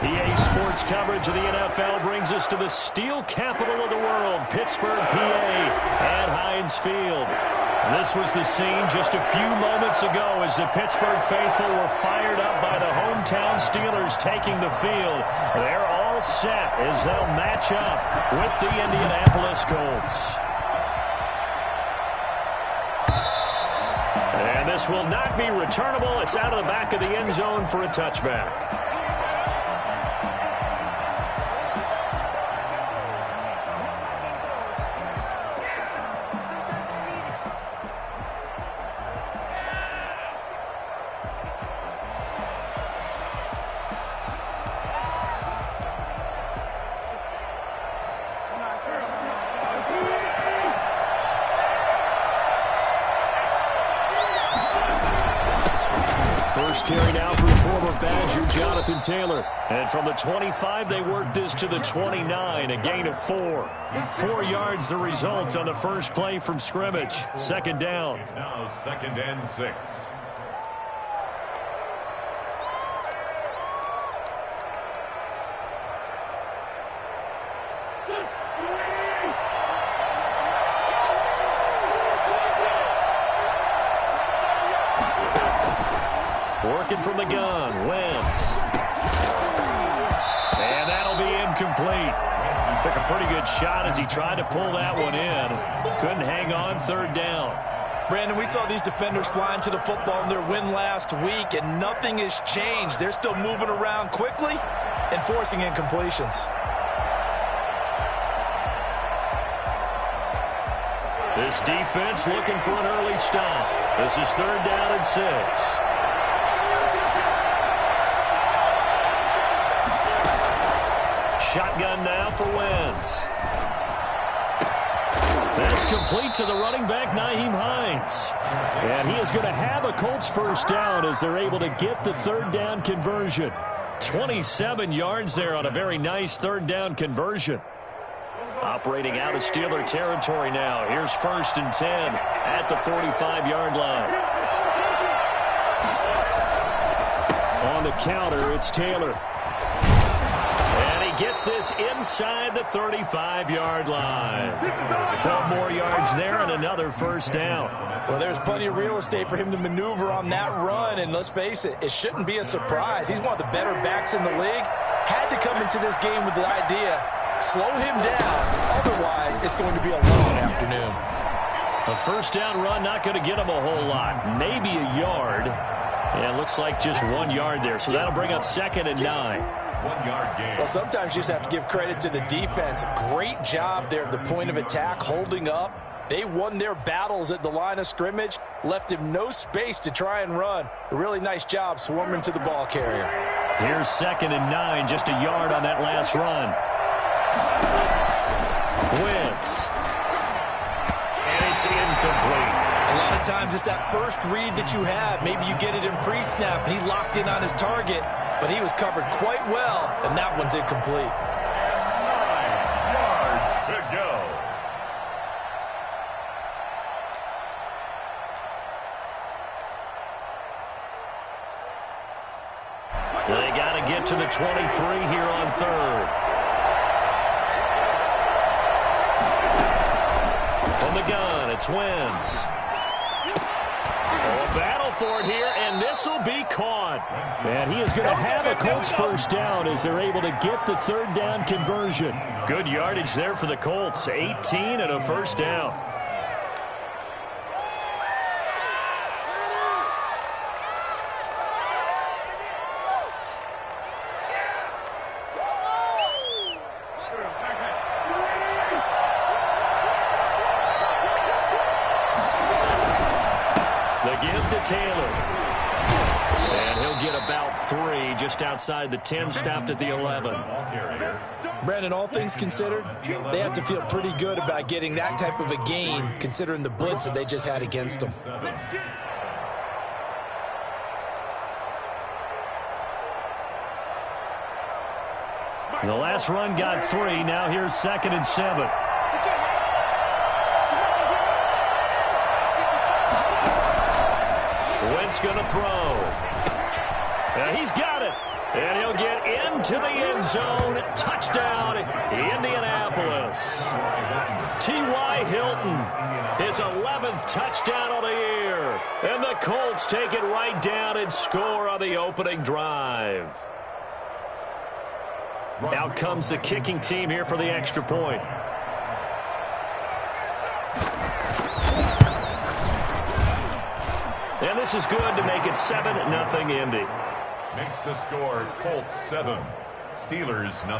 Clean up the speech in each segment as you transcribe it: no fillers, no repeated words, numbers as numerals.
PA Sports coverage of the NFL brings us to the steel capital of the world, Pittsburgh, PA, at Heinz Field. This was the scene just a few moments ago as the Pittsburgh faithful were fired up by the hometown Steelers taking the field. They're all set as they'll match up with the Indianapolis Colts. And this will not be returnable. It's out of the back of the end zone for a touchback. Carry now for former Badger Jonathan Taylor. And from the 25, they worked this to the 29, a gain of 4. 4 yards the result on the first play from scrimmage. Second down. It's now 2nd and 6. Working from the gun, Wentz. And that'll be incomplete. Took a pretty good shot as he tried to pull that one in. Couldn't hang on, third down. Brandon, we saw these defenders flying to the football in their win last week, and nothing has changed. They're still moving around quickly and forcing incompletions. This defense looking for an early stop. This is 3rd down and 6. Shotgun now for Wentz. That's complete to the running back, Nyheim Hines. And he is going to have a Colts first down as they're able to get the 3rd down conversion. 27 yards there on a very nice 3rd down conversion. Operating out of Steeler territory now. Here's 1st and 10 at the 45-yard line. On the counter, it's Taylor. Gets this inside the 35-yard line. 12 more yards there and another first down. Well, there's plenty of real estate for him to maneuver on that run, and let's face it, it shouldn't be a surprise. He's one of the better backs in the league. Had to come into this game with the idea, slow him down, otherwise it's going to be a long afternoon. A first down run not going to get him a whole lot, maybe a yard. Yeah, it looks like just 1 yard there, so that'll bring up 2nd and 9. 1 yard gain. Well, sometimes you just have to give credit to the defense. Great job there at the point of attack, holding up. They won their battles at the line of scrimmage, left him no space to try and run. A really nice job swarming to the ball carrier. Here's 2nd and 9, just a yard on that last run. Wentz. And it's incomplete. A lot of times it's that first read that you have. Maybe you get it in pre-snap, and he locked in on his target, but he was covered quite well, and that one's incomplete. 9 yards to go. They got to get to the 23 here on 3rd. From the gun, it's Wentz. A battle for it here, and this will be caught. And he is going to have a Colts first down as they're able to get the 3rd down conversion. Good yardage there for the Colts, 18 and a first down. Taylor. And he'll get about 3 just outside the 10, stopped at the 11. Brandon, all things considered, they have to feel pretty good about getting that type of a gain considering the blitz that they just had against them. The last run got 3. Now here's 2nd and 7. Wentz going to throw. He's got it. And he'll get into the end zone. Touchdown, Indianapolis. T.Y. Hilton, his 11th touchdown of the year. And the Colts take it right down and score on the opening drive. Out comes the kicking team here for the extra point. And this is good to make it 7-0 Indy. Makes the score Colts 7, Steelers 0.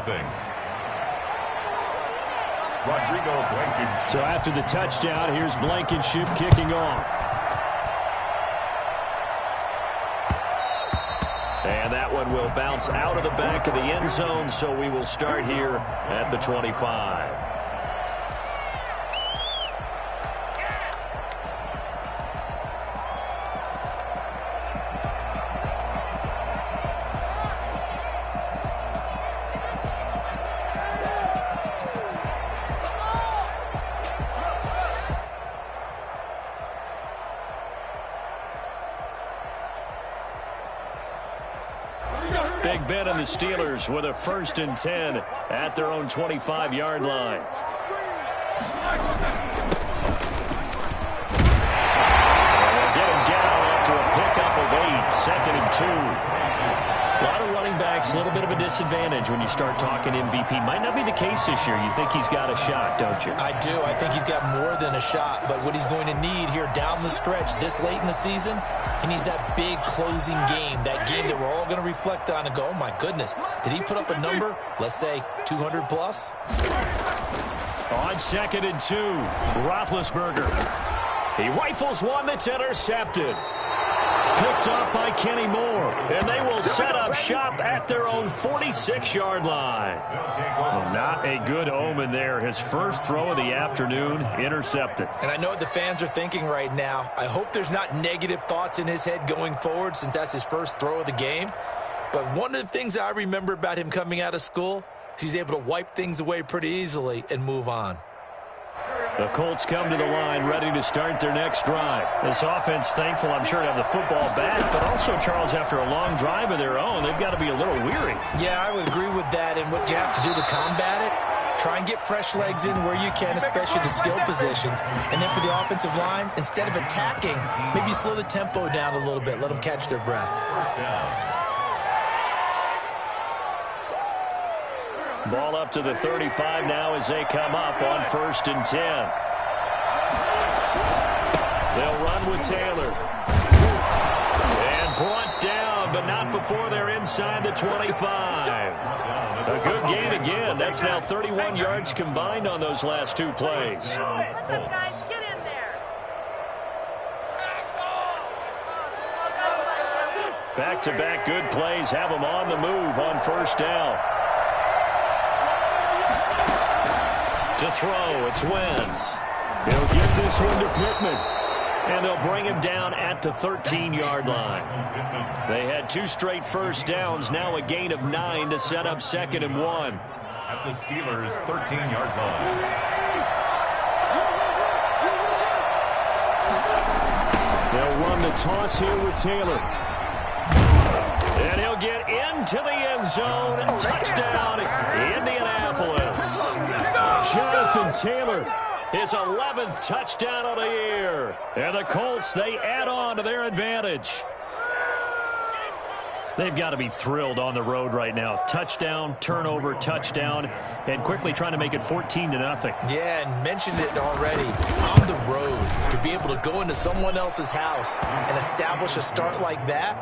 Rodrigo Blankenship. So after the touchdown, here's Blankenship kicking off. And that one will bounce out of the back of the end zone, so we will start here at the 25. Big Ben and the Steelers with a 1st and 10 at their own 25-yard line. They'll get him down after a pickup of 8, 2nd and 2. A lot of running backs, a little bit of a disadvantage when you start talking MVP. Might not be the case this year. You think he's got a shot, don't you? I do. I think he's got more than a shot. But what he's going to need here down the stretch this late in the season, he needs that big closing game, that game that we're all going to reflect on and go, oh, my goodness, did he put up a number, let's say 200 plus? On 2nd and 2, Roethlisberger. He rifles one that's intercepted. Picked off by Kenny Moore, and they will set up shop at their own 46-yard line. Well, not a good omen there. His first throw of the afternoon intercepted. And I know what the fans are thinking right now. I hope there's not negative thoughts in his head going forward since that's his first throw of the game. But one of the things I remember about him coming out of school is he's able to wipe things away pretty easily and move on. The Colts come to the line ready to start their next drive. This offense, thankful, I'm sure, to have the football back, but also, Charles, after a long drive of their own, they've got to be a little weary. Yeah, I would agree with that, and what you have to do to combat it, try and get fresh legs in where you can, especially the skill positions. And then for the offensive line, instead of attacking, maybe slow the tempo down a little bit, let them catch their breath. Ball up to the 35 now as they come up on 1st and 10. They'll run with Taylor. And brought down, but not before they're inside the 25. A good gain again. That's now 31 yards combined on those last 2 plays. What's up, guys? Get in there. Back-to-back good plays have them on the move on 1st down. To throw, it's Wentz. He'll give this one to Pittman. And they'll bring him down at the 13-yard line. They had 2 straight first downs, now a gain of 9 to set up 2nd and 1. At the Steelers' 13-yard line. They'll run the toss here with Taylor. And he'll get into the end zone. Touchdown, Indianapolis. Jonathan Taylor, his 11th touchdown of the year. And the Colts, they add on to their advantage. They've got to be thrilled on the road right now. Touchdown, turnover, touchdown, and quickly trying to make it 14-0. Yeah, and mentioned it already. On the road, to be able to go into someone else's house and establish a start like that,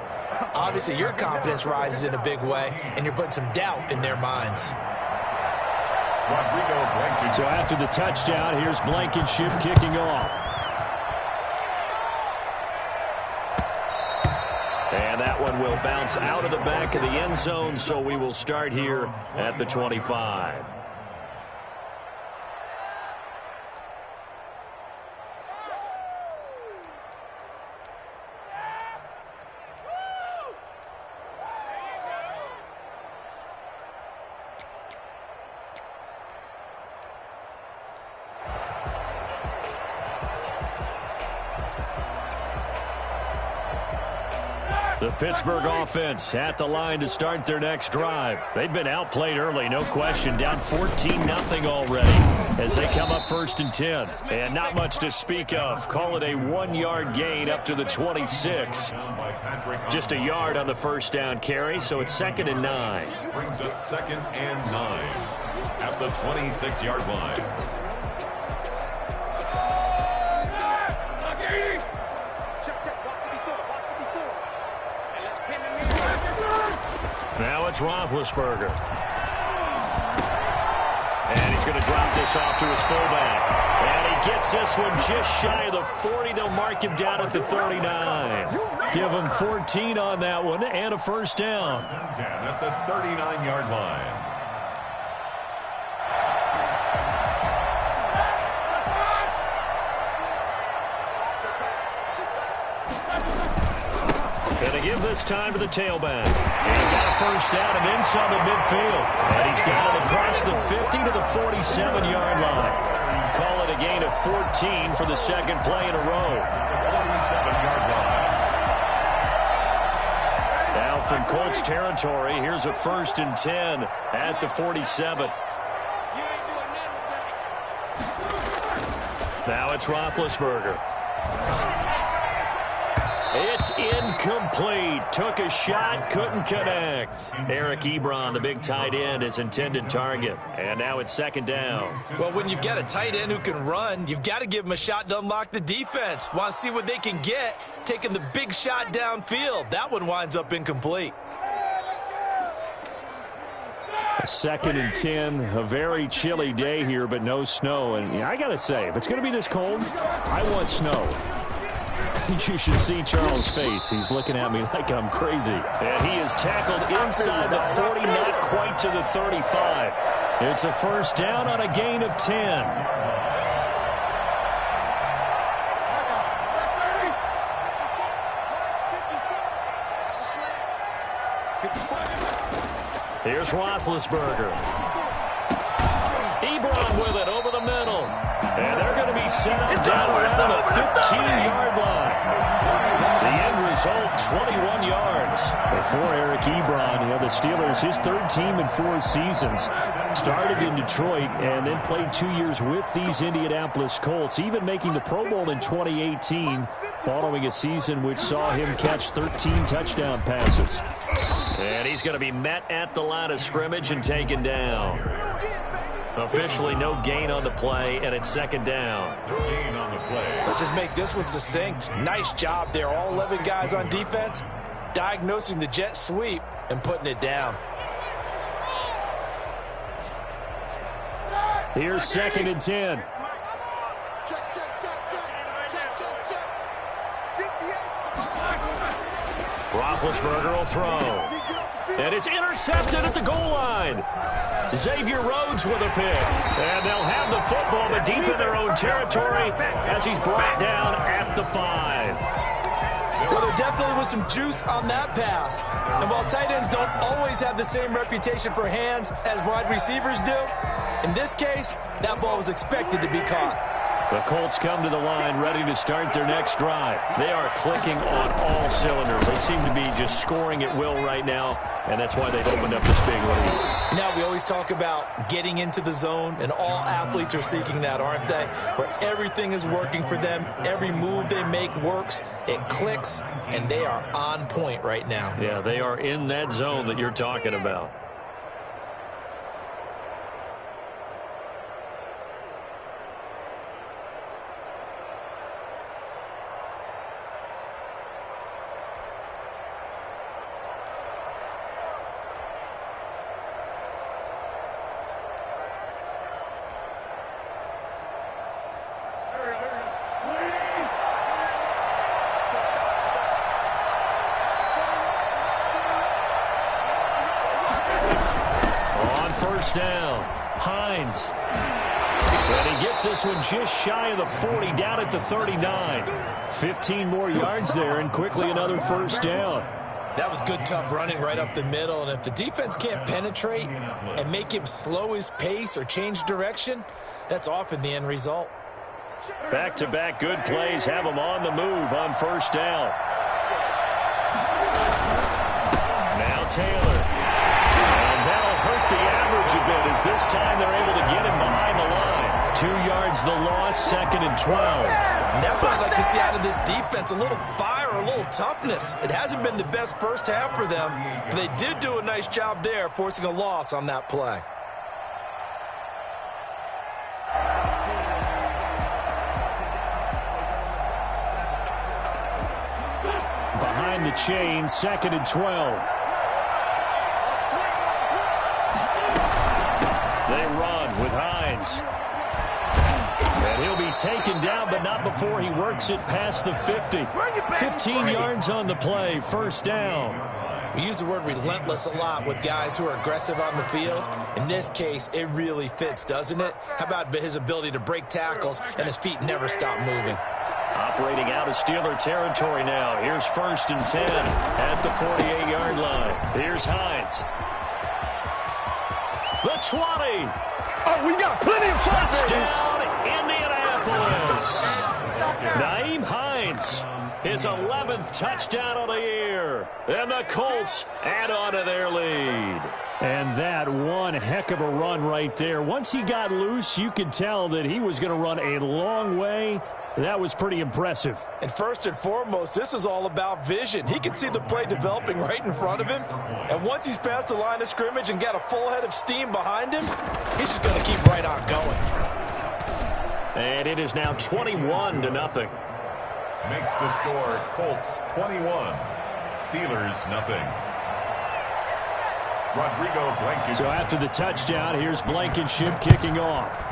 obviously your confidence rises in a big way, and you're putting some doubt in their minds. So after the touchdown, here's Blankenship kicking off. And that one will bounce out of the back of the end zone, so we will start here at the 25. The Pittsburgh offense at the line to start their next drive. They've been outplayed early, no question. Down 14-0 already as they come up 1st and 10. And not much to speak of. Call it a 1-yard gain up to the 26. Just a yard on the first down carry, so it's 2nd and 9. Brings up 2nd and 9 at the 26-yard line. Now it's Roethlisberger. And he's going to drop this off to his fullback. And he gets this one just shy of the 40. They'll mark him down at the 39. Give him 14 on that one and a first down. 10 at the 39-yard line. Going to give this time to the tailback. He's got a first down and then some at midfield. And he's got it across the 50 to the 47-yard line. Call it a gain of 14 for the second play in a row. 47-yard line. Now from Colts territory, here's a 1st and 10 at the 47. Now it's Roethlisberger. It's incomplete. Took a shot, couldn't connect. Eric Ebron, the big tight end, his intended target. And now it's 2nd down. Well, when you've got a tight end who can run, you've got to give him a shot to unlock the defense. Want to see what they can get, taking the big shot downfield. That one winds up incomplete. 2nd and 10, a very chilly day here, but no snow. And I got to say, if it's going to be this cold, I want snow. You should see Charles' face. He's looking at me like I'm crazy. And he is tackled inside the 40, not quite to the 35. It's a first down on a gain of 10. Here's Roethlisberger. Ebron with it over the middle. And they're going to be set up down around the 15-yard line. The end result, 21 yards. For Eric Ebron, the Steelers, his 3rd team in 4 seasons. Started in Detroit and then played 2 years with these Indianapolis Colts, even making the Pro Bowl in 2018, following a season which saw him catch 13 touchdown passes. And he's going to be met at the line of scrimmage and taken down. Officially no gain on the play, and it's 2nd down. No gain on the play. Let's just make this one succinct. Nice job there. All 11 guys on defense, diagnosing the jet sweep and putting it down. Here's 2nd and 10. Roethlisberger will throw. And it's intercepted at the goal line. Xavier Rhodes with a pick. And they'll have the football, but deep in their own territory as he's brought down at the 5. Well, there definitely was some juice on that pass. And while tight ends don't always have the same reputation for hands as wide receivers do, in this case, that ball was expected to be caught. The Colts come to the line ready to start their next drive. They are clicking on all cylinders. They seem to be just scoring at will right now, and that's why they've opened up this big lead. Now, we always talk about getting into the zone, and all athletes are seeking that, aren't they? Where everything is working for them. Every move they make works. It clicks, and they are on point right now. Yeah, they are in that zone that you're talking about. Down. Hines. And he gets this one just shy of the 40, down at the 39. 15 more yards there, and quickly another first down. That was good, tough running right up the middle. And if the defense can't penetrate and make him slow his pace or change direction, that's often the end result. Back-to-back good plays have him on the move on first down. Taylor. And that'll hurt the average a bit as this time they're able to get him behind the line. 2 yards the loss, 2nd and 12. And that's what I'd like to see out of this defense, a little fire, a little toughness. It hasn't been the best first half for them, but they did do a nice job there, forcing a loss on that play. Behind the chain, 2nd and 12. They run with Hines. And he'll be taken down, but not before he works it past the 50. 15 yards on the play, first down. We use the word relentless a lot with guys who are aggressive on the field. In this case, it really fits, doesn't it? How about his ability to break tackles and his feet never stop moving? Operating out of Steeler territory now. Here's 1st and 10 at the 48-yard line. Here's Hines. The 20. Oh, we got plenty of time. Touchdown, Indianapolis. Nyheim Hines, his 11th touchdown of the year. And the Colts add on to their lead. And that one heck of a run right there. Once he got loose, you could tell that he was going to run a long way. That was pretty impressive. And first and foremost, this is all about vision. He can see the play developing right in front of him. And once he's past the line of scrimmage and got a full head of steam behind him, he's just going to keep right on going. And it is now 21-0. Makes the score Colts 21, Steelers nothing. Rodrigo Blankenship. So after the touchdown, here's Blankenship kicking off.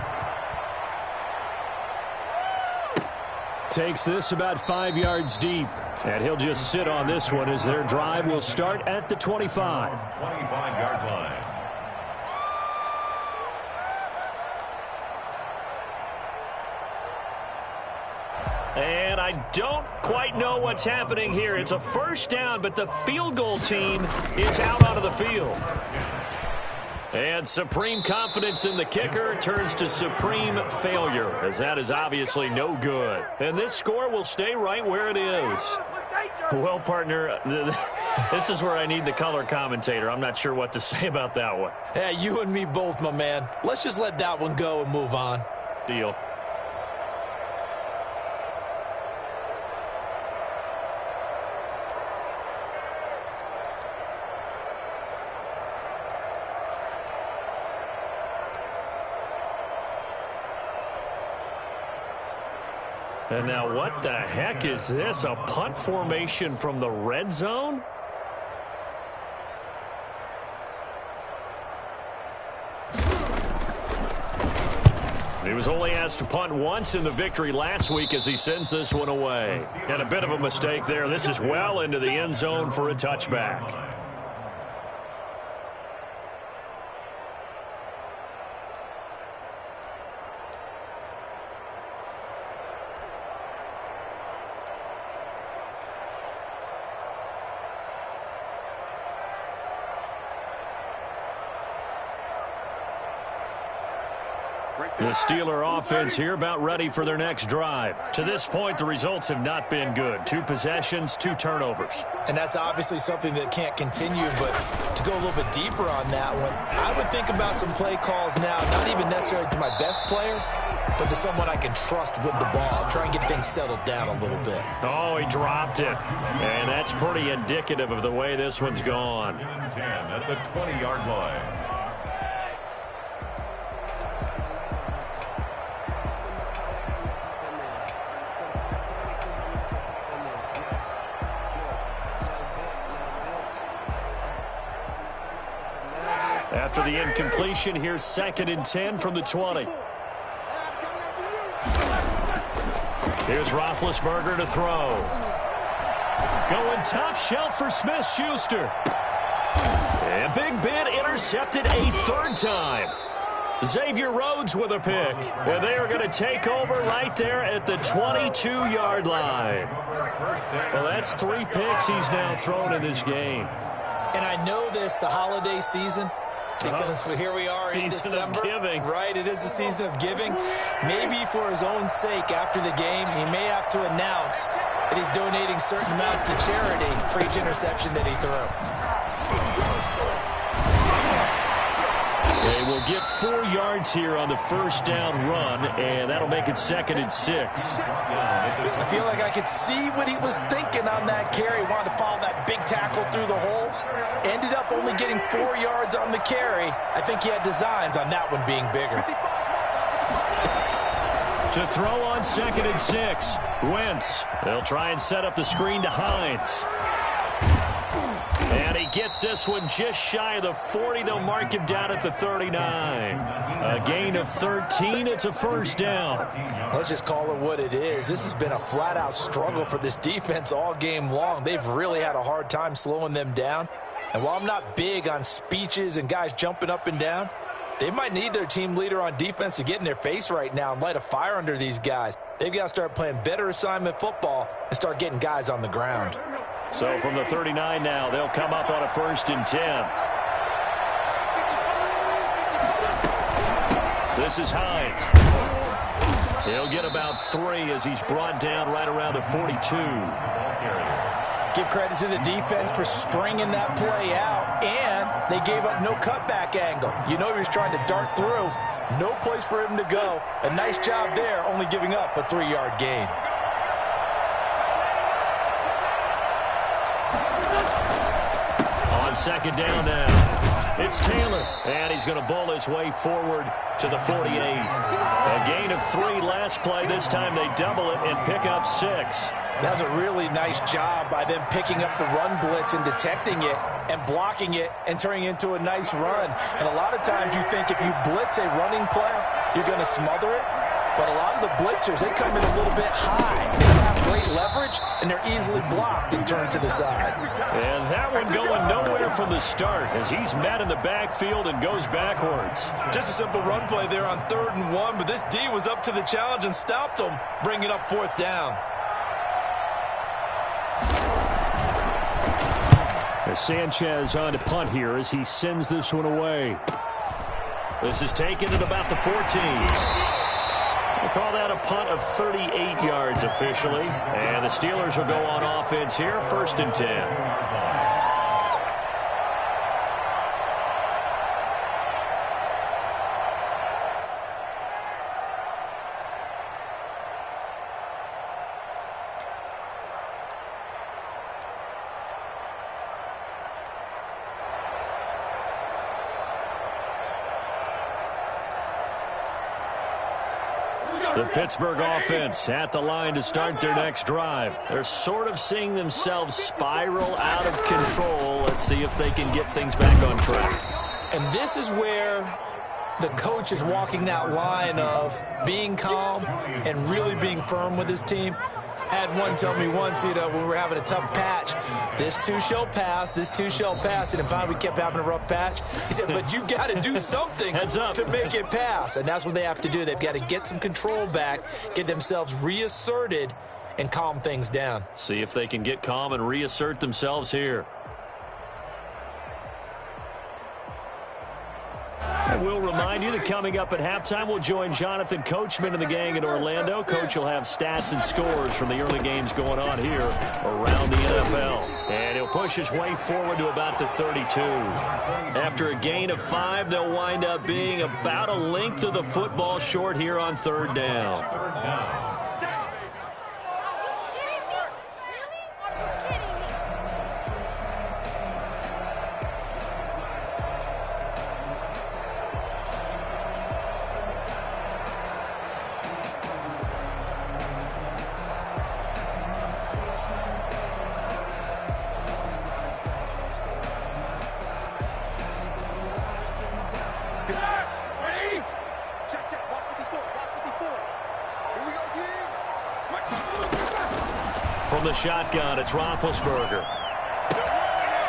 Takes this about 5 yards deep. And he'll just sit on this one as their drive will start at the 25. 25-yard line. And I don't quite know what's happening here. It's a first down, but the field goal team is out onto the field. And supreme confidence in the kicker turns to supreme failure, as that is obviously no good. And this score will stay right where it is. Well, partner, this is where I need the color commentator. I'm not sure what to say about that one. Yeah, you and me both, my man. Let's just let that one go and move on. Deal. And now what the heck is this? A punt formation from the red zone? He was only asked to punt once in the victory last week as he sends this one away. And a bit of a mistake there. This is well into the end zone for a touchback. The Steeler offense here about ready for their next drive. To this point, the results have not been good. 2 possessions, 2 turnovers. And that's obviously something that can't continue, but to go a little bit deeper on that one, I would think about some play calls now, not even necessarily to my best player, but to someone I can trust with the ball. Try and get things settled down a little bit. Oh, he dropped it. And that's pretty indicative of the way this one's gone. 10 at the 20-yard line. After the incompletion, here's 2nd and 10 from the 20. Here's Roethlisberger to throw. Going top shelf for Smith-Schuster. And Big Ben intercepted a 3rd time. Xavier Rhodes with a pick. And they are going to take over right there at the 22-yard line. Well, that's 3 picks he's now thrown in this game. And I know this, the holiday season, because here we are in December. Season of giving. Right, it is the season of giving. Maybe for his own sake after the game, he may have to announce that he's donating certain amounts to charity for each interception that he threw. will get 4 yards here on the first down run, and that'll make it 2nd and 6. I feel like I could see what he was thinking on that carry. Wanted to follow that big tackle through the hole. Ended up only getting 4 yards on the carry. I think he had designs on that one being bigger. To throw on 2nd and 6. Wentz. They'll try and set up the screen to Hines. And he gets this one just shy of the 40. They'll mark him down at the 39. A gain of 13. It's a first down. Let's just call it what it is. This has been a flat-out struggle for this defense all game long. They've really had a hard time slowing them down. And while I'm not big on speeches and guys jumping up and down, they might need their team leader on defense to get in their face right now and light a fire under these guys. They've got to start playing better assignment football and start getting guys on the ground. So from the 39 now, they'll come up on a 1st and 10. This is Hines. He'll get about 3 as he's brought down right around the 42. Give credit to the defense for stringing that play out, and they gave up no cutback angle. You know he was trying to dart through. No place for him to go. A nice job there, only giving up a 3-yard gain. On 2nd down now, it's Taylor, and he's going to bowl his way forward to the 48. A gain of 3 last play. This time they double it and pick up 6. That was a really nice job by them picking up the run blitz and detecting it and blocking it and turning it into a nice run. And a lot of times you think if you blitz a running play, you're going to smother it. But a lot of the blitzers, they come in a little bit high. They have great leverage, and they're easily blocked and turned to the side. And that one going nowhere from the start as he's met in the backfield and goes backwards. Just a simple run play there on 3rd and 1, but this D was up to the challenge and stopped them, bringing up 4th down. As Sanchez on to punt here as he sends this one away. This is taken at about the 14. We'll call that a punt of 38 yards officially. And the Steelers will go on offense here, 1st and 10. The Pittsburgh offense at the line to start their next drive. They're sort of seeing themselves spiral out of control. Let's see if they can get things back on track. And this is where the coach is walking that line of being calm and really being firm with his team. I had one tell me once, when we were having a tough patch, this too shall pass, this too shall pass. And finally we kept having a rough patch. He said, but you got to do something to make it pass. And that's what they have to do. They've got to get some control back, get themselves reasserted, and calm things down. See if they can get calm and reassert themselves here. I will remind you that coming up at halftime, we'll join Jonathan Coachman and the gang in Orlando. Coach will have stats and scores from the early games going on here around the NFL. And he'll push his way forward to about the 32. After a gain of 5, they'll wind up being about a length of the football short here on 3rd down. From the shotgun, it's Roethlisberger.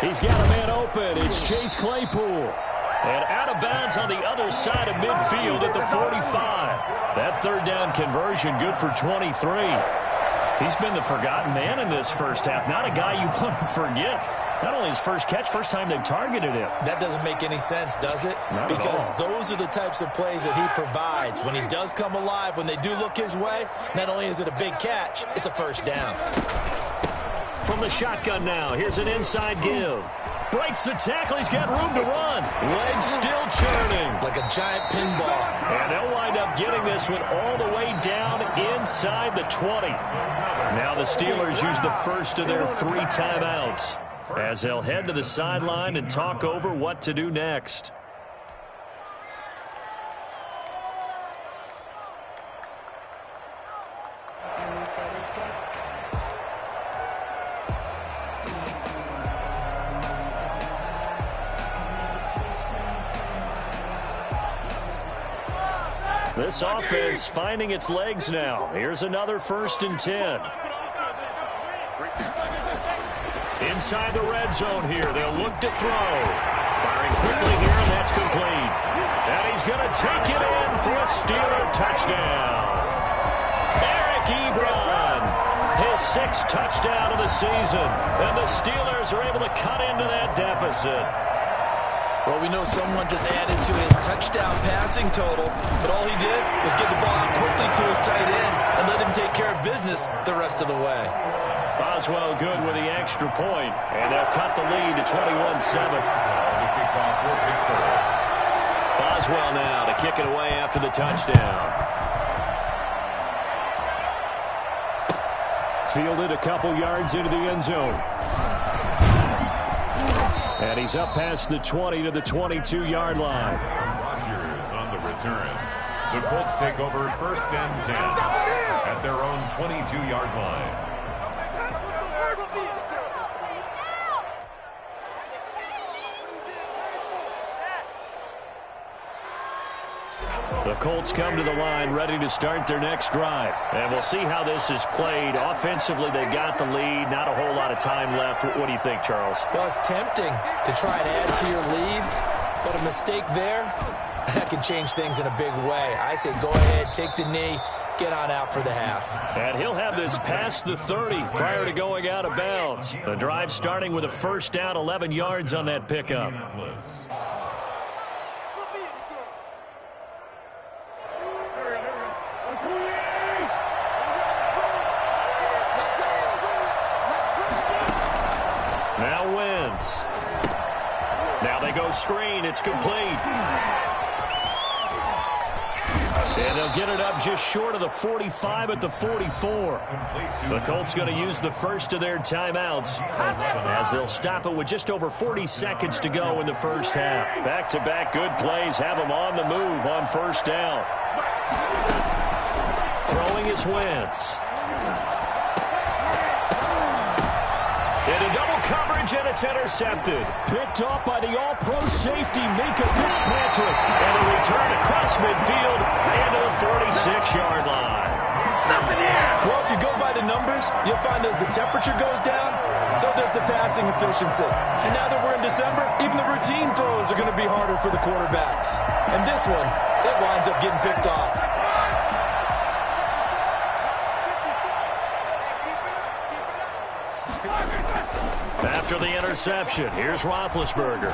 He's got a man open. It's Chase Claypool. And out of bounds on the other side of midfield at the 45. That 3rd down conversion good for 23. He's been the forgotten man in this first half. Not a guy you want to forget. Not only his first catch, first time they've targeted him. That doesn't make any sense, does it? Not because at all. Those are the types of plays that he provides. When he does come alive, when they do look his way, not only is it a big catch, it's a first down. From the shotgun now, here's an inside give. Breaks the tackle. He's got room to run. Legs still churning. Like a giant pinball. And they'll wind up getting this one all the way down inside the 20. Now the Steelers use the first of their 3 timeouts as they'll head to the sideline and talk over what to do next. This offense finding its legs now. Here's another 1st and 10. Inside the red zone here. They'll look to throw. Firing quickly here, and that's complete. And he's going to take it in for a Steeler touchdown. Eric Ebron, his 6th touchdown of the season. And the Steelers are able to cut into that deficit. Well, we know someone just added to his touchdown passing total, but all he did was get the ball out quickly to his tight end and let him take care of business the rest of the way. Boswell good with the extra point, and they'll cut the lead to 21-7. Boswell now to kick it away after the touchdown. Fielded a couple yards into the end zone. And he's up past the 20 to the 22-yard line. Rodgers on the return. The Colts take over 1st and 10 at their own 22-yard line. The Colts come to the line ready to start their next drive. And we'll see how this is played. Offensively, they got the lead. Not a whole lot of time left. What do you think, Charles? Well, it's tempting to try and add to your lead, but a mistake there, that can change things in a big way. I say go ahead, take the knee, get on out for the half. And he'll have this past the 30 prior to going out of bounds. The drive starting with a 1st down, 11 yards on that pickup. Now Wentz. Now they go screen. It's complete. And they'll get it up just short of the 45 at the 44. The Colts going to use the first of their timeouts as they'll stop it with just over 40 seconds to go in the first half. Back-to-back good plays have them on the move on 1st down. Throwing is Wentz. Into double coverage, and it's intercepted. Picked off by the all-pro safety, Minka Fitzpatrick. And a return across midfield into the 46-yard line. Well, if you go by the numbers, you'll find as the temperature goes down, so does the passing efficiency. And now that we're in December, even the routine throws are going to be harder for the quarterbacks. And this one, it winds up getting picked off. After the interception, here's Roethlisberger.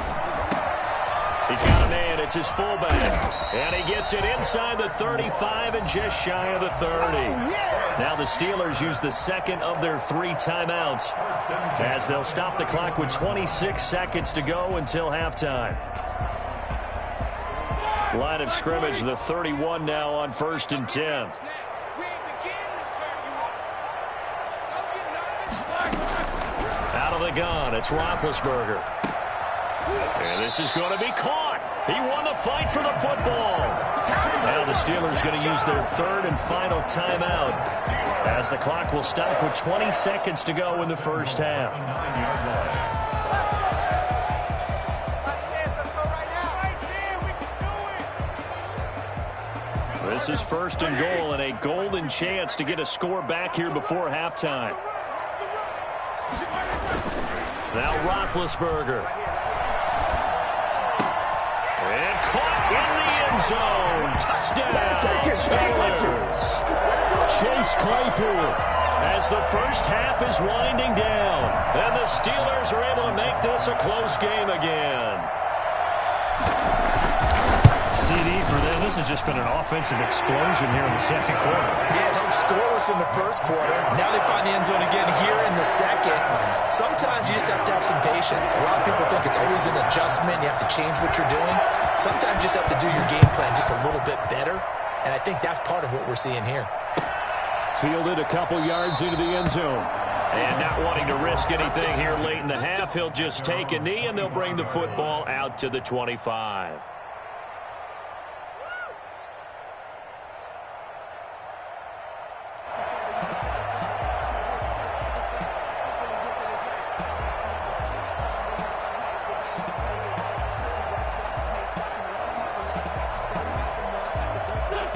He's got a man. It's his fullback. And he gets it inside the 35 and just shy of the 30. Now the Steelers use the 2nd of their 3 timeouts as they'll stop the clock with 26 seconds to go until halftime. Line of scrimmage, the 31 now on 1st and 10. Out of the gun, it's Roethlisberger. And this is going to be caught. He won the fight for the football. Now the Steelers going to use their 3rd and final timeout as the clock will stop with 20 seconds to go in the first half. This is 1st and goal and a golden chance to get a score back here before halftime. Now Roethlisberger. And caught in the end zone. Touchdown, Steelers. Chase Claypool as the first half is winding down. And the Steelers are able to make this a close game again. CD for them this has just been an offensive explosion here in the second quarter. Yeah, held scoreless in the first quarter. Now they find the end zone again here in the second. Sometimes you just have to have some patience. A lot of people think it's always an adjustment. You have to change what you're doing. Sometimes you just have to do your game plan just a little bit better. And I think that's part of what we're seeing here. Fielded a couple yards into the end zone. And not wanting to risk anything here late in the half, he'll just take a knee, and they'll bring the football out to the 25.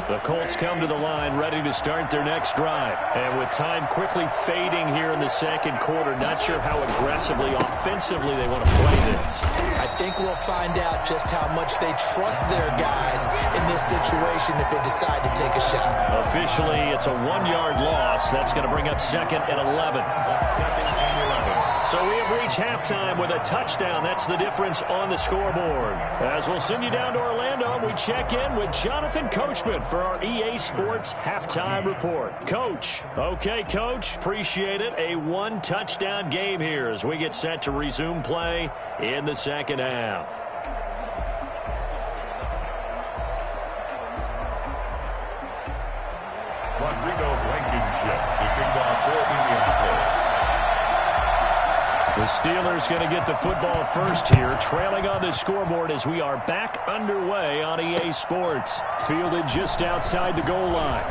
The Colts come to the line ready to start their next drive. And with time quickly fading here in the second quarter, not sure how aggressively, offensively they want to play this. I think we'll find out just how much they trust their guys in this situation if they decide to take a shot. Officially, it's a 1-yard loss. That's going to bring up second and 11. So we have reached halftime with a touchdown. That's the difference on the scoreboard. As we'll send you down to Orlando, we check in with Jonathan Coachman for our EA Sports Halftime Report. Coach. Okay, Coach. Appreciate it. A 1-touchdown game here as we get set to resume play in the second half. Rodrigo Blankenship to kick off for Indianapolis. The Steelers going to get the football first here, trailing on the scoreboard as we are back underway on EA Sports. Fielded just outside the goal line.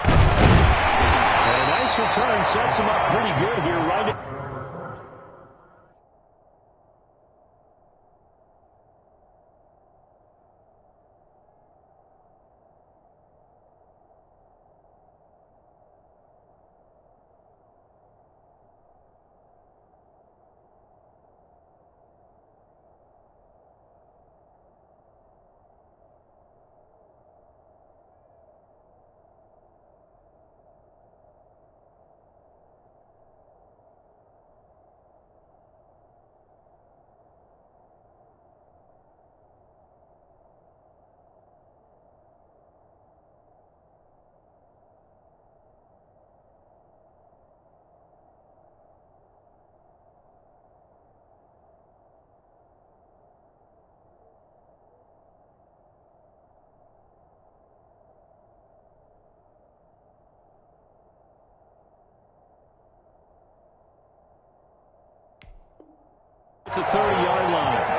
And a nice return sets him up pretty good here right at the 30-yard line.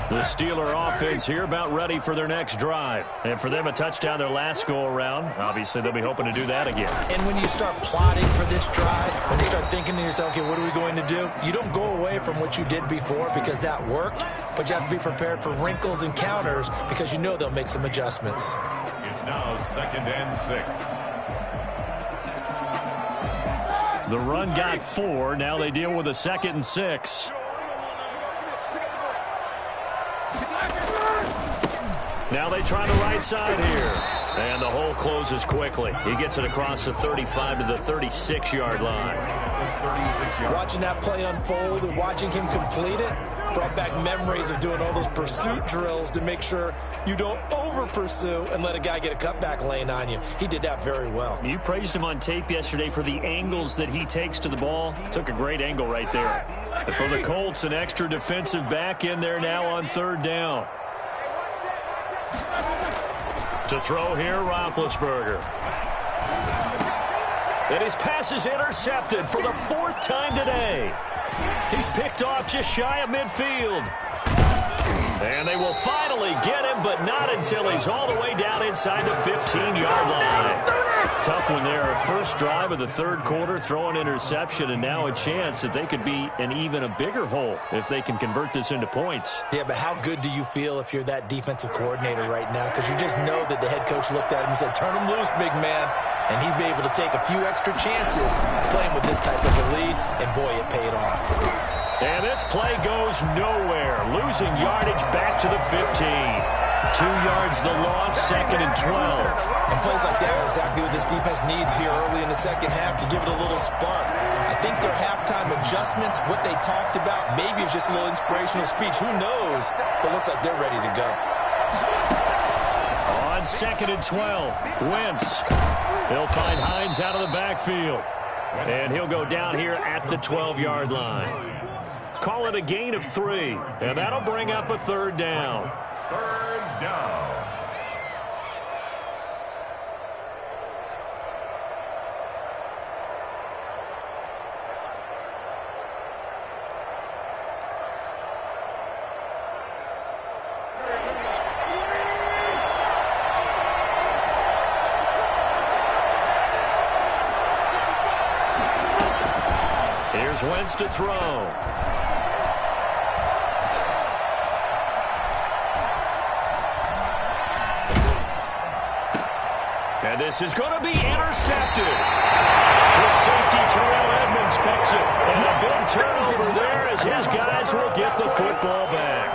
The Steeler offense here about ready for their next drive. And for them, a touchdown their last go-around. Obviously, they'll be hoping to do that again. And when you start plotting for this drive, when you start thinking to yourself, okay, what are we going to do? You don't go away from what you did before because that worked, but you have to be prepared for wrinkles and counters because you know they'll make some adjustments. It's now 2nd and 6. The run got 4. Now they deal with a 2nd and 6. Now they try the right side here. And the hole closes quickly. He gets it across the 35 to the 36-yard line. Watching that play unfold and watching him complete it brought back memories of doing all those pursuit drills to make sure you don't over-pursue and let a guy get a cutback lane on you. He did that very well. You praised him on tape yesterday for the angles that he takes to the ball. Took a great angle right there. And for the Colts, an extra defensive back in there now on 3rd down. To throw here, Roethlisberger. And his pass is intercepted for the 4th time today. He's picked off just shy of midfield. And they will finally get him, but not until he's all the way down inside the 15-yard line. Tough one there. First drive of the 3rd quarter, throw an interception, and now a chance that they could be in even a bigger hole if they can convert this into points. Yeah, but how good do you feel if you're that defensive coordinator right now? Because you just know that the head coach looked at him and said, turn him loose, big man. And he'd be able to take a few extra chances playing with this type of a lead, and boy, it paid off. And this play goes nowhere. Losing yardage back to the 15. 2 yards the loss, 2nd and 12. And plays like that are exactly what this defense needs here early in the second half to give it a little spark. I think their halftime adjustments, what they talked about, maybe it's just a little inspirational speech. Who knows? But it looks like they're ready to go. On 2nd and 12, Wentz. He'll find Hines out of the backfield. And he'll go down here at the 12-yard line. Call it a gain of 3. And that'll bring up a 3rd down. 3rd down. Here's Wentz to throw. And this is going to be intercepted. The safety, Terrell Edmonds, picks it. And a big turnover there as his guys will get the football back.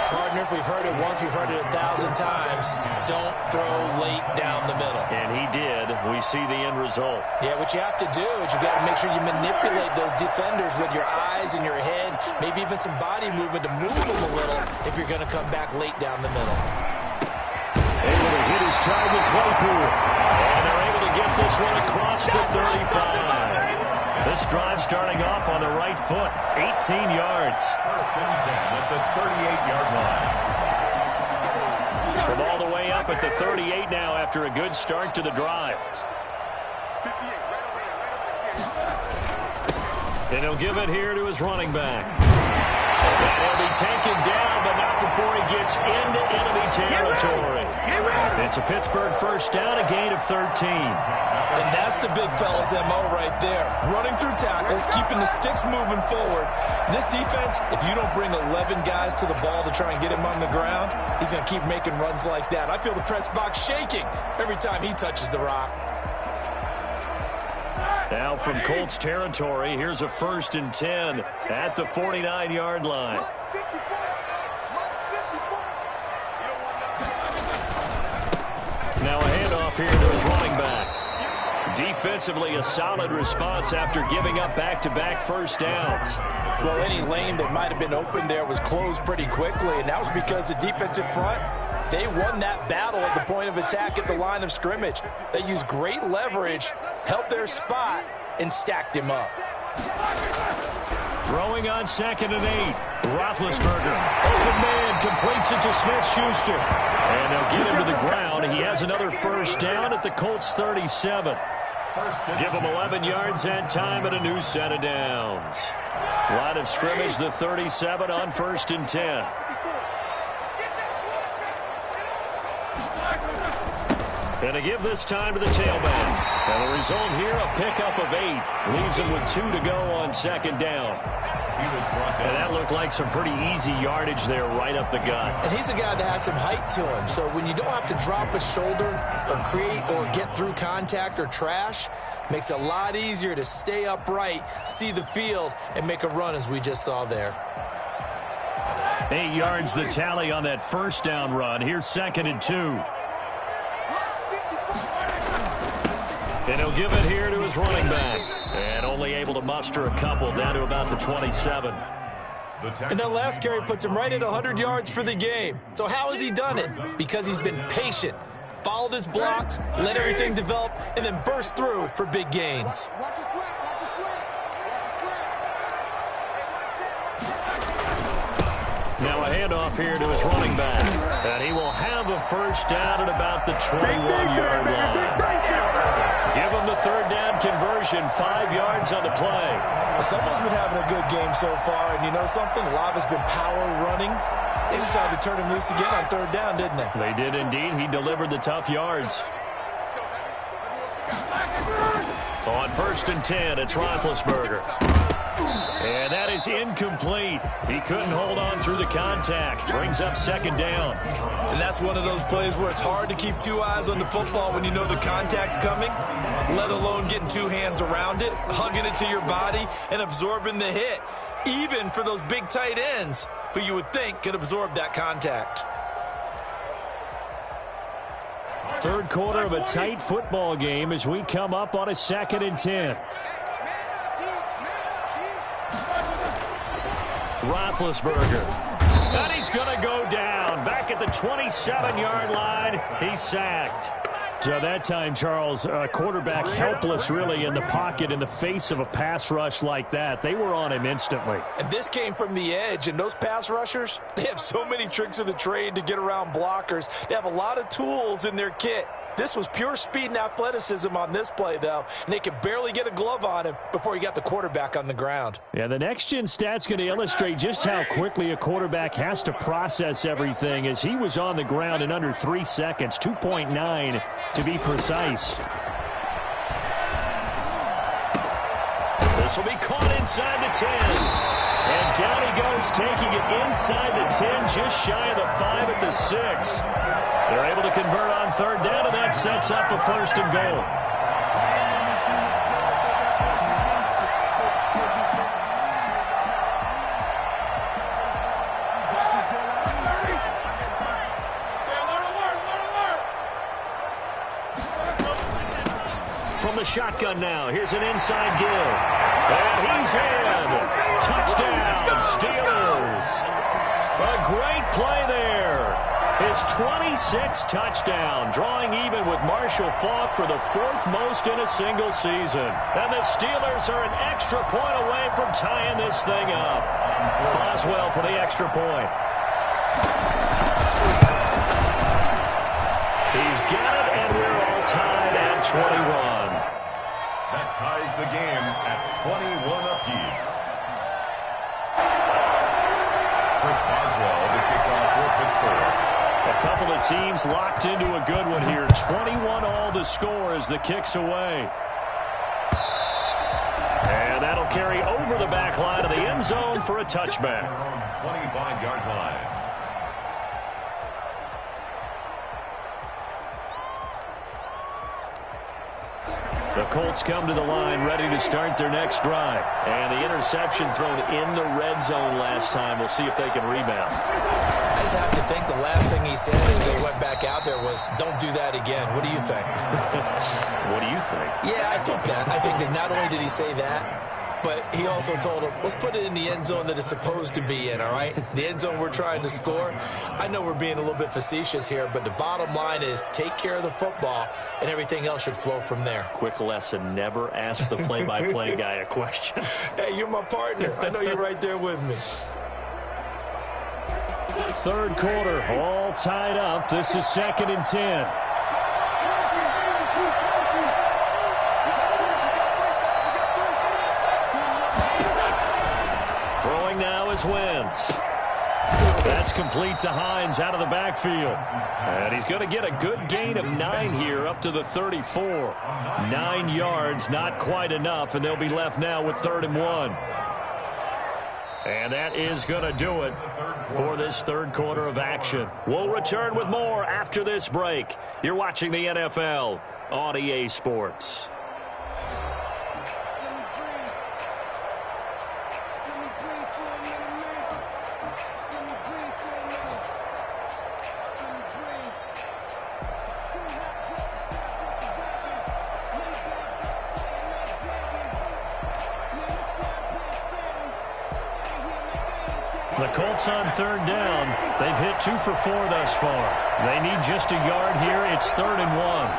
Partner, if we've heard it once, we've heard it 1,000 times. Don't throw late down the middle. And he did. We see the end result. Yeah, what you have to do is you got to make sure you manipulate those defenders with your eyes and your head, maybe even some body movement to move them a little if you're going to come back late down the middle. Able to hit his stride with Claypool. And they're able to get this one across the 35. This drive starting off on the right foot. 18 yards. 1st and 10 at the 38-yard line. From all the way up at the 38 now after a good start to the drive. And he'll give it here to his running back. And he'll be taken down, but not before he gets into enemy territory. It's a Pittsburgh 1st down, a gain of 13. And that's the big fella's MO right there. Running through tackles, keeping the sticks moving forward. This defense, if you don't bring 11 guys to the ball to try and get him on the ground, he's going to keep making runs like that. I feel the press box shaking every time he touches the rock. Now from Colts territory, here's a 1st and 10 at the 49-yard line. Now a handoff here to his running back. Defensively, a solid response after giving up back-to-back 1st downs. Well, any lane that might have been open there was closed pretty quickly, and that was because the defensive front, they won that battle at the point of attack at the line of scrimmage. They used great leverage, held their spot, and stacked him up. Throwing on 2nd and 8. Roethlisberger, open man, completes it to Smith-Schuster. And they'll get him to the ground. He has another 1st down at the Colts 37. Give him 11 yards that time and a new set of downs. Line of scrimmage, the 37 on 1st and 10. And to give this time to the tailback. And the result here, a pickup of 8. Leaves him with 2 to go on 2nd down. And that looked like some pretty easy yardage there right up the gut. And he's a guy that has some height to him. So when you don't have to drop a shoulder or create or get through contact or trash, makes it a lot easier to stay upright, see the field, and make a run as we just saw there. 8 yards the tally on that 1st down run. Here's 2nd and 2. And he'll give it here to his running back. And only able to muster a couple down to about the 27. And that last carry puts him right at 100 yards for the game. So how has he done it? Because he's been patient, followed his blocks, let everything develop, and then burst through for big gains. Now a handoff here to his running back. And he will have a 1st down at about the 21-yard line. Give him the 3rd down conversion, 5 yards on the play. Well, someone's been having a good game so far, and you know something? A lot of it's been power running. They decided to turn him loose again on 3rd down, didn't they? They did indeed. He delivered the tough yards. On 1st and 10, it's Roethlisberger. And that is incomplete. He couldn't hold on through the contact. Brings up 2nd down. And that's one of those plays where it's hard to keep 2 eyes on the football when you know the contact's coming, let alone getting 2 hands around it, hugging it to your body, and absorbing the hit. even for those big tight ends who you would think could absorb that contact. Third quarter of a tight football game as we come up on a 2nd and 10. Roethlisberger. And he's going to go down. Back at the 27-yard line. He's sacked. So that time, Charles, quarterback helpless really in the pocket in the face of a pass rush like that. They were on him instantly. And this came from the edge, and those pass rushers, they have so many tricks of the trade to get around blockers. They have a lot of tools in their kit. This was pure speed and athleticism on this play, though, and they could barely get a glove on him before he got the quarterback on the ground. Yeah, the next-gen stat's going to illustrate just how quickly a quarterback has to process everything as he was on the ground in under 3 seconds, 2.9 to be precise. This will be caught inside the 10. And down he goes, taking it inside the 10, just shy of the 5 at the 6. They're able to convert on 3rd down, and that sets up a 1st and goal. From the shotgun now, here's an inside give. And he's in. Touchdown, Steelers. A great play there. His 26th touchdown, drawing even with Marshall Faulk for the 4th most in a single season. And the Steelers are an extra point away from tying this thing up. Boswell for the extra point. He's got it, and we're all tied at 21. That ties the game at 21 apiece. Chris Boswell, the kickoff for Pittsburgh. A couple of teams locked into a good one here. 21 all the score as the kick's away. And that'll carry over the back line of the end zone for a touchback. 25-yard line. The Colts come to the line ready to start their next drive. And the interception thrown in the red zone last time. We'll see if they can rebound. I just have to think the last thing he said as they went back out there was, don't do that again. What do you think? What do you think? Yeah, I think that. I think that not only did he say that, but he also told him, let's put it in the end zone that it's supposed to be in, all right? The end zone we're trying to score. I know we're being a little bit facetious here, but the bottom line is take care of the football, and everything else should flow from there. Quick lesson, never ask the play-by-play guy a question. Hey, you're my partner. I know you're right there with me. Third quarter, all tied up. This is 2nd and 10. Throwing now is Wentz. That's complete to Hines out of the backfield. And he's going to get a good gain of 9 here up to the 34. 9 yards, not quite enough, and they'll be left now with 3rd and 1. And that is going to do it for this third quarter of action. We'll return with more after this break. You're watching the NFL on EA Sports. The Colts on 3rd down. They've hit 2 for 4 thus far. They need just a yard here. It's 3rd and 1.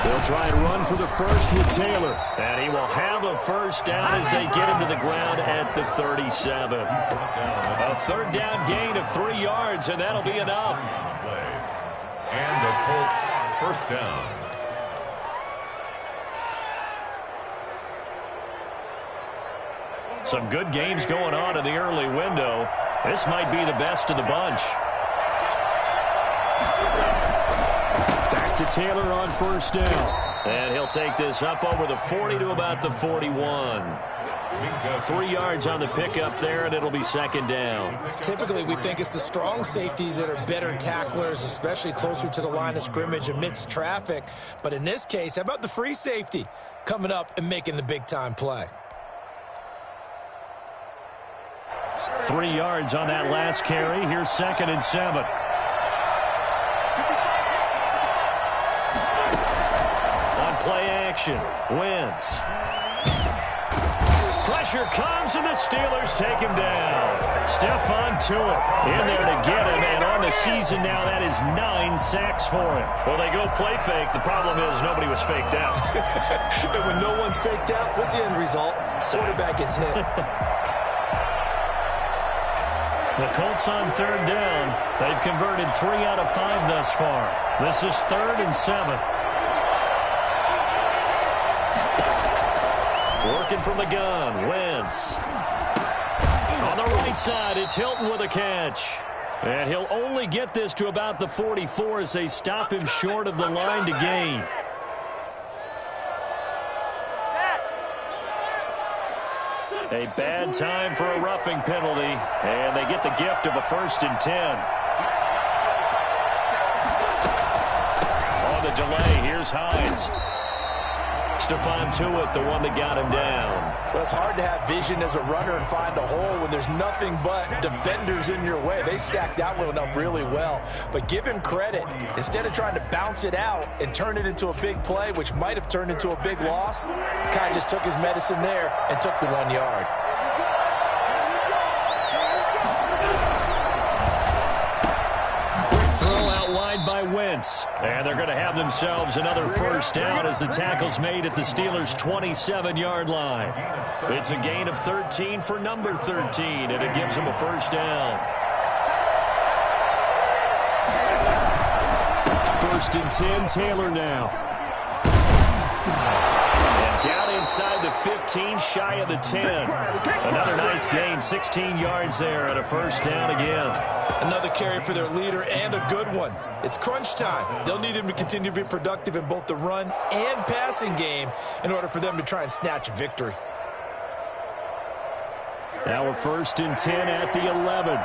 They'll try and run for the first with Taylor. And he will have a first down as they get him to the ground at the 37. A 3rd down gain of 3 yards, and that'll be enough. And the Colts first down. Some good games going on in the early window. This might be the best of the bunch. Back to Taylor on first down. And he'll take this up over the 40 to about the 41. 3 yards on the pickup there, and it'll be 2nd down. Typically, we think it's the strong safeties that are better tacklers, especially closer to the line of scrimmage amidst traffic. But in this case, how about the free safety coming up and making the big-time play? 3 yards on that last carry. Here's 2nd and 7. On play action, Wentz. Pressure comes, and the Steelers take him down. Stephon Tuitt in there to get him, and on the season now, that is 9 sacks for him. Well, they go play fake. The problem is nobody was faked out. And when no one's faked out, what's the end result? Quarterback gets hit. The Colts on 3rd down. They've converted 3 out of 5 thus far. This is 3rd and 7. Working from the gun, Wentz. On the right side, it's Hilton with a catch. And he'll only get this to about the 44 as they stop him short of the line to gain. A bad time for a roughing penalty, and they get the gift of a 1st and 10. On the delay, here's Hines. Stephon Tuitt, the one that got him down. Well, it's hard to have vision as a runner and find a hole when there's nothing but defenders in your way. They stacked that one up really well. But give him credit. Instead of trying to bounce it out and turn it into a big play, which might have turned into a big loss, kind of just took his medicine there and took the 1 yard. By Wentz, and they're going to have themselves another 1st down as the tackle's made at the Steelers' 27-yard line. It's a gain of 13 for number 13, and it gives them a 1st down. 1st and 10, Taylor now. And down inside the 15, shy of the 10. Another nice gain, 16 yards there, and a 1st down again. Another carry for their leader, and a good one. It's crunch time. They'll need him to continue to be productive in both the run and passing game in order for them to try and snatch a victory. Now a 1st and 10 at the 11.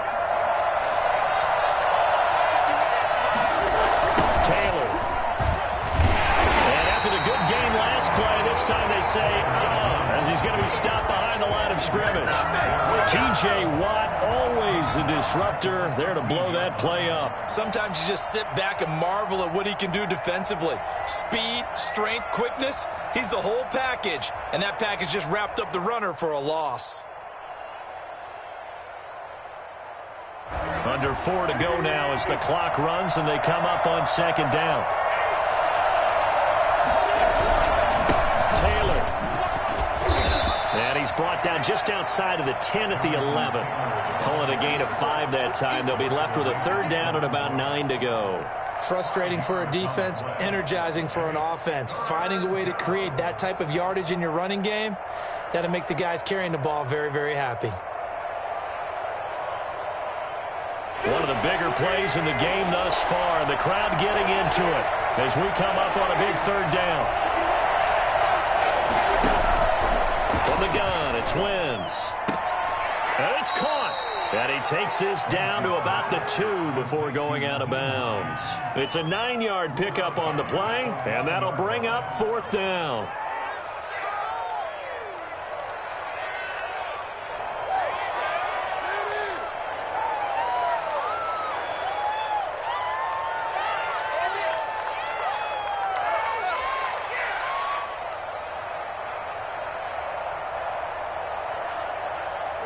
Taylor. And after the good game last play, this time they say, as he's going to be stopped behind the line of scrimmage. T.J. Watt, always the disruptor, there to blow that play up. Sometimes you just sit back and marvel at what he can do defensively. Speed, strength, quickness, he's the whole package. And that package just wrapped up the runner for a loss. Under 4 to go now as the clock runs and they come up on 2nd down. Taylor. And he's brought down just outside of the 10 at the 11. Call it a gain of 5 that time. They'll be left with a 3rd down and about 9 to go. Frustrating for a defense, energizing for an offense. Finding a way to create that type of yardage in your running game, that'll make the guys carrying the ball very, very happy. One of the bigger plays in the game thus far, and the crowd getting into it as we come up on a big 3rd down. From the gun, it's Wentz. And it's caught. And he takes this down to about the 2 before going out of bounds. It's a 9-yard pickup on the play, and that'll bring up 4th down.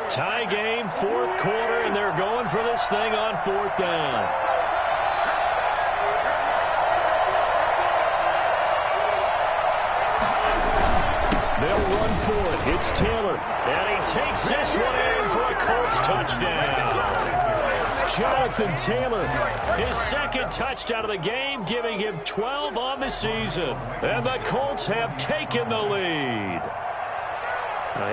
Tie game, 4th quarter, and they're going for this thing on 4th down. They'll run for it. It's Taylor, and he takes this one in for a Colts touchdown. Jonathan Taylor, his 2nd touchdown of the game, giving him 12 on the season. And the Colts have taken the lead.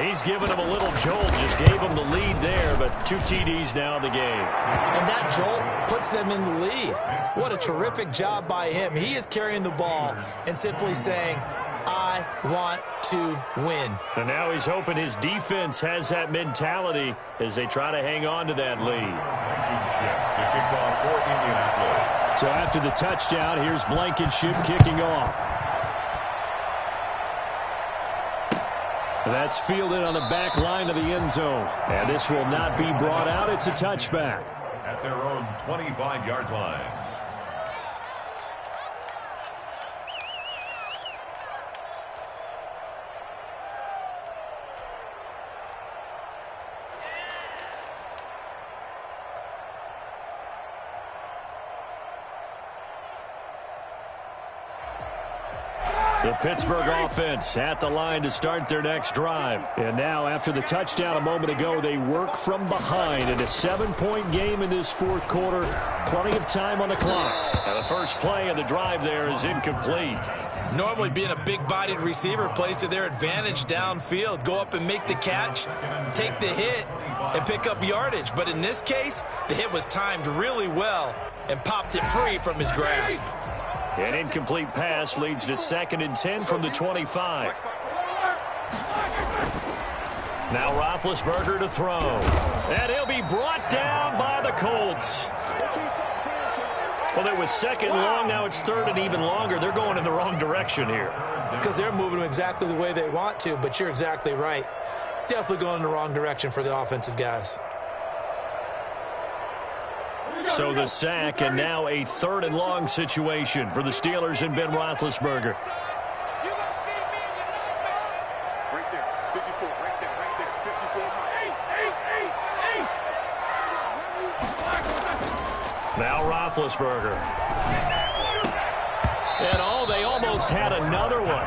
He's given him a little jolt, just gave him the lead there, but 2 TDs now in the game. And that jolt puts them in the lead. What a terrific job by him. He is carrying the ball and simply saying, I want to win. And now he's hoping his defense has that mentality as they try to hang on to that lead. So after the touchdown, here's Blankenship kicking off. That's fielded on the back line of the end zone. And this will not be brought out. It's a touchback. At their own 25-yard line. The Pittsburgh offense at the line to start their next drive. And now, after the touchdown a moment ago, they work from behind in a 7-point game in this fourth quarter. Plenty of time on the clock. And the first play of the drive there is incomplete. Normally, being a big-bodied receiver plays to their advantage downfield. Go up and make the catch, take the hit, and pick up yardage. But in this case, the hit was timed really well and popped it free from his grasp. An incomplete pass leads to 2nd and 10 from the 25. Now Roethlisberger to throw. And he'll be brought down by the Colts. Well, it was 2nd and long. Now it's 3rd and even longer. They're going in the wrong direction here. Because they're moving them exactly the way they want to, but you're exactly right. Definitely going in the wrong direction for the offensive guys. So the sack, and now a 3rd and long situation for the Steelers and Ben Roethlisberger. Right there, 54, right there, 54. Now Roethlisberger. And they almost had another one.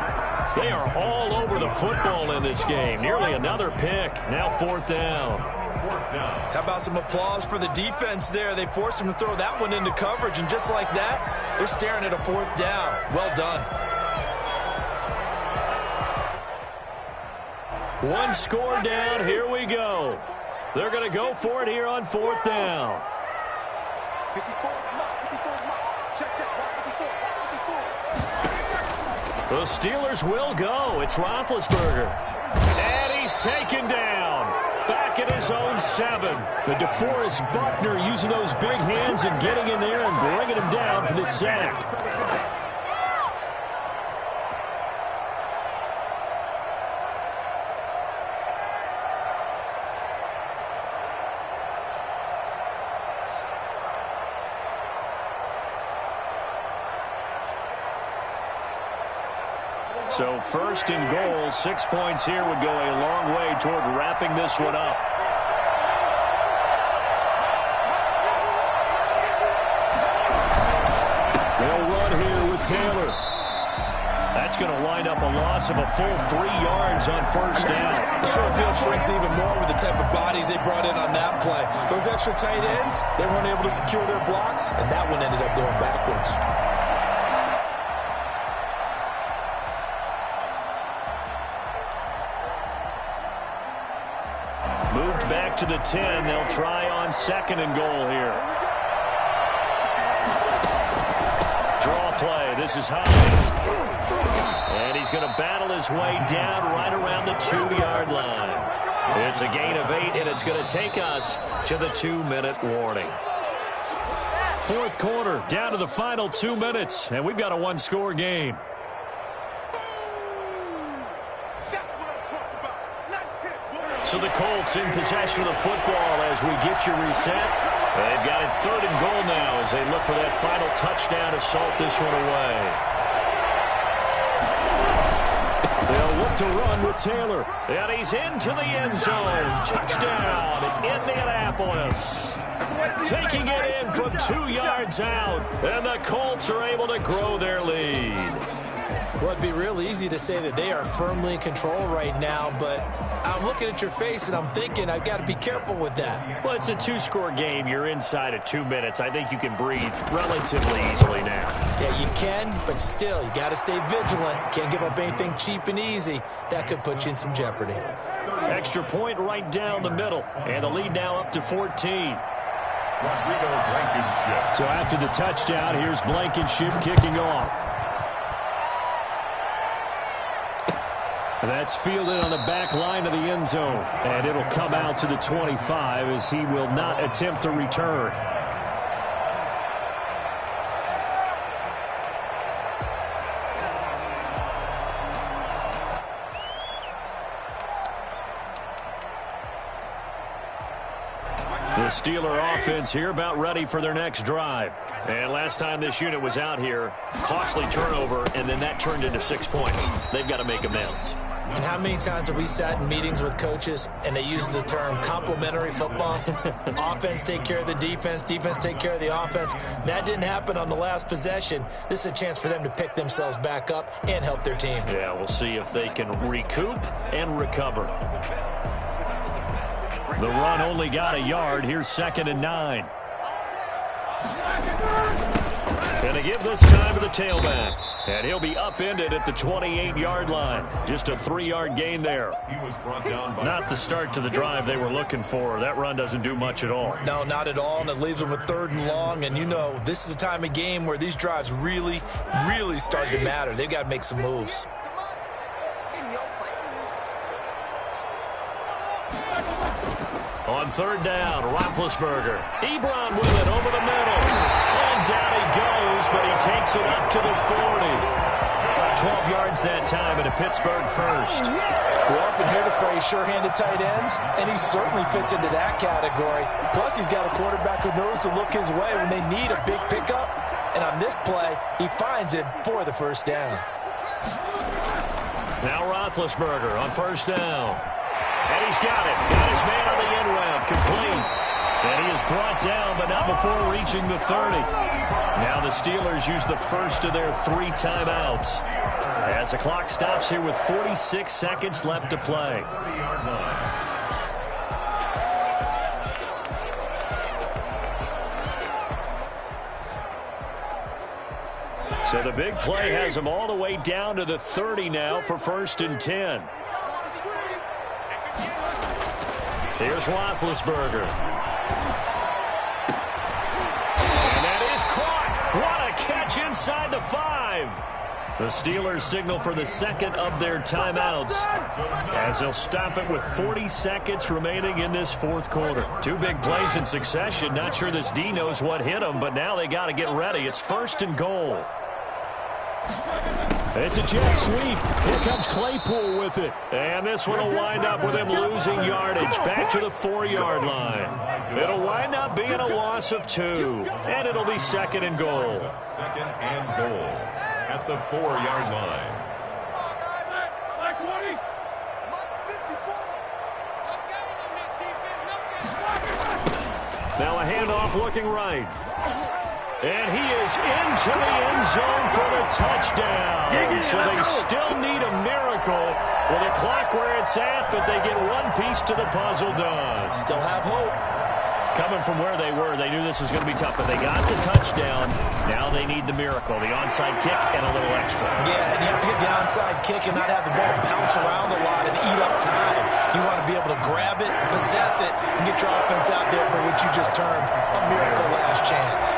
They are all over the football in this game. Nearly another pick. Now 4th down. How about some applause for the defense there? They forced him to throw that one into coverage, and just like that, they're staring at a 4th down. Well done. One score down. Here we go. They're going to go for it here on 4th down. 54, check, 54. The Steelers will go. It's Roethlisberger. And he's taken down. Back at his own 7. The DeForest Buckner using those big hands and getting in there and bringing him down for the sack. So 1st and goal, 6 points here would go a long way toward wrapping this one up. They'll run here with Taylor. That's going to wind up a loss of a full 3 yards on 1st down. The short field shrinks even more with the type of bodies they brought in on that play. Those extra tight ends, they weren't able to secure their blocks, and that one ended up going backwards. Moved back to the 10. They'll try on 2nd and goal here. Draw play. This is Hines. And he's going to battle his way down right around the 2-yard line. It's a gain of 8, and it's going to take us to the 2-minute warning. 4th quarter, down to the final 2 minutes, and we've got a 1-score game. So the Colts in possession of the football as we get you reset. They've got it 3rd and goal now as they look for that final touchdown to salt this one away. They'll look to run with Taylor. And he's into the end zone. Touchdown, Indianapolis. Taking it in from 2 yards out. And the Colts are able to grow their lead. Well, it'd be real easy to say that they are firmly in control right now, but I'm looking at your face and I'm thinking I've got to be careful with that. Well, it's a 2-score game. You're inside of 2 minutes. I think you can breathe relatively easily now. Yeah, you can, but still, you got to stay vigilant. Can't give up anything cheap and easy. That could put you in some jeopardy. Extra point right down the middle, and the lead now up to 14. So after the touchdown, here's Blankenship kicking off. That's fielded on the back line of the end zone. And it'll come out to the 25 as he will not attempt a return. The Steeler offense here about ready for their next drive. And last time this unit was out here, costly turnover, and then that turned into 6 points. They've got to make amends. And how many times have we sat in meetings with coaches and they use the term complementary football? Offense take care of the defense, defense take care of the offense. That didn't happen on the last possession. This is a chance for them to pick themselves back up and help their team. Yeah, we'll see if they can recoup and recover. The run only got a yard. Here's 2nd and 9. Going to give this time to the tailback. And he'll be upended at the 28-yard line. Just a 3-yard gain there. He was brought down by Not the start to the drive they were looking for. That run doesn't do much at all. No, not at all, and it leaves them with 3rd and long. And you know, this is the time of game where these drives really, really start to matter. They've got to make some moves. On 3rd down, Roethlisberger. Ebron with it over the middle. And down he goes, but he takes it up to the 40. 12 yards that time and a Pittsburgh first. We often hear the phrase sure-handed tight ends, and he certainly fits into that category. Plus, he's got a quarterback who knows to look his way when they need a big pickup. And on this play, he finds it for the 1st down. Now Roethlisberger on 1st down. And he's got it. Got his man on the end round. Complete. And he is brought down, but not before reaching the 30. Now the Steelers use the first of their 3 timeouts. As the clock stops here with 46 seconds left to play. So the big play has them all the way down to the 30 now for 1st and 10. Here's Roethlisberger. And that is caught. What a catch inside the 5. The Steelers signal for the 2nd of their timeouts as they'll stop it with 40 seconds remaining in this 4th quarter. 2 big plays in succession. Not sure this D knows what hit them, but now they got to get ready. It's 1st and goal. It's a jet sweep. Here comes Claypool with it. And this one will wind up with him losing yardage back to the 4-yard line. It'll wind up being a loss of 2. And it'll be 2nd and goal. 2nd and goal at the 4-yard line. Now a handoff looking right. And he is into the end zone for the touchdown. So they still need a miracle with the clock where it's at, but they get one piece to the puzzle done. Still have hope. Coming from where they were, they knew this was going to be tough, but they got the touchdown. Now they need the miracle, the onside kick and a little extra. Yeah, and you have to get the onside kick and not have the ball bounce around a lot and eat up time. You want to be able to grab it, possess it, and get your offense out there for what you just termed a miracle last chance.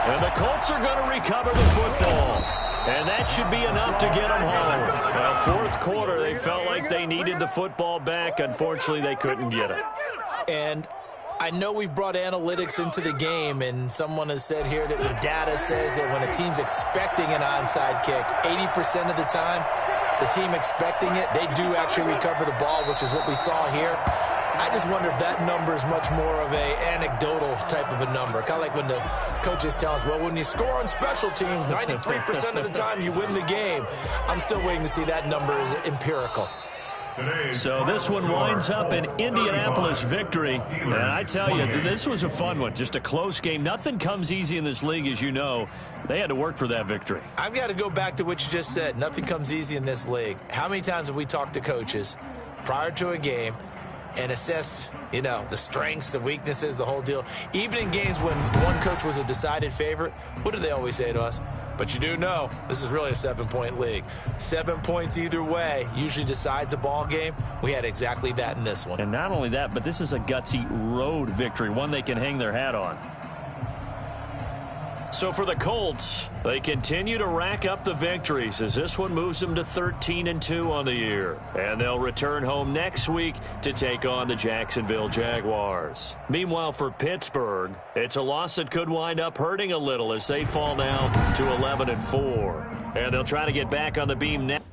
And the Colts are going to recover the football. And that should be enough to get them home. Well, 4th quarter, they felt like they needed the football back. Unfortunately, they couldn't get it. And I know we've brought analytics into the game, and someone has said here that the data says that when a team's expecting an onside kick, 80% of the time, the team expecting it, they do actually recover the ball, which is what we saw here. I just wonder if that number is much more of a anecdotal type of a number. Kind of like when the coaches tell us, well, when you score on special teams, 93% of the time you win the game. I'm still waiting to see that number is empirical. So this one winds up an Indianapolis victory. And I tell you, this was a fun one. Just a close game. Nothing comes easy in this league, as you know. They had to work for that victory. I've got to go back to what you just said. Nothing comes easy in this league. How many times have we talked to coaches prior to a game and assessed, you know, the strengths, the weaknesses, the whole deal? Even in games when one coach was a decided favorite, what do they always say to us? But you do know this is really a 7-point league. 7 points either way usually decides a ball game. We had exactly that in this one. And not only that, but this is a gutsy road victory, one they can hang their hat on. So for the Colts, they continue to rack up the victories as this one moves them to 13-2 on the year. And they'll return home next week to take on the Jacksonville Jaguars. Meanwhile, for Pittsburgh, it's a loss that could wind up hurting a little as they fall down to 11-4. And they'll try to get back on the beam next.